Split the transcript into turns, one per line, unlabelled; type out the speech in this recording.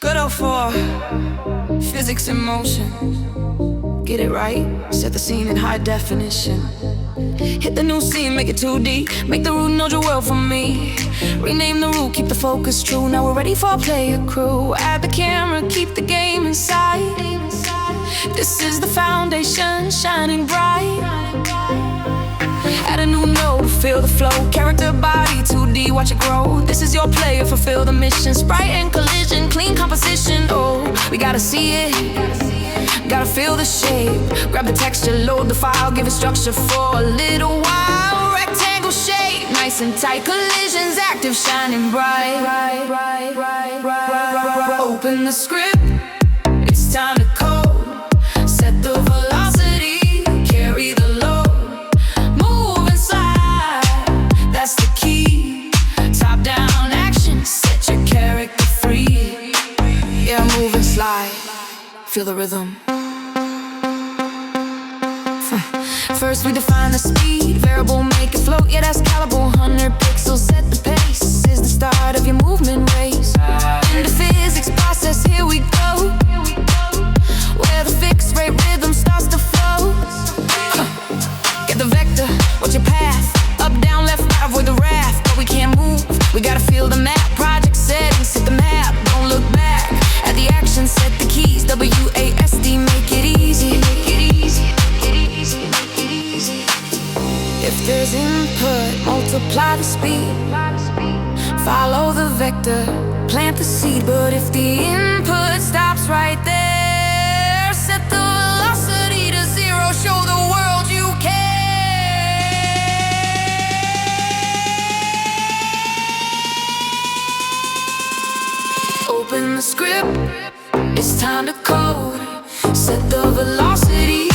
Godot for physics in motion. Get it right, set the scene in high definition. Hit the new scene, make it 2D. Make the root node your world for me. Rename the root, keep the focus true. Now we're ready for player crew. Add the camera, keep the game inside. This is the foundation, shining bright. Add a new node, feel the flow. Character body, 2D, watch it grow. This is your player, fulfill the mission. Sprite and collision, clean composition. Oh, we gotta see it, gotta feel the shape. Grab the texture, load the file, give it structure for a little while. Rectangle shape, nice and tight. Collisions active, shining bright. Open the script, it's time to code. Set the velocity, carry the load. Move and slide, that's the key. Top down action, set your character free. Yeah, move and slide, feel the rhythm. First we define the speed, variable make it float. Yeah, that's caliber, 100 pixels, set the pace. Is the start of your movement race. In the physics process, here we go. Where the fixed rate rhythm starts to flow. Get the vector, what's your path? Up, down, left, right, avoid the raft. But we can't move, we gotta feel the map. Project settings, hit the map, don't look back. At the action, set the keys, WASD, make it easy. Make it easy, make it easy, make it easy. If there's input, multiply the speed. Follow the vector, plant the seed. But if the input stops right there, set the velocity to 0, show the world you care. Open the script, it's time to code. Set the velocity,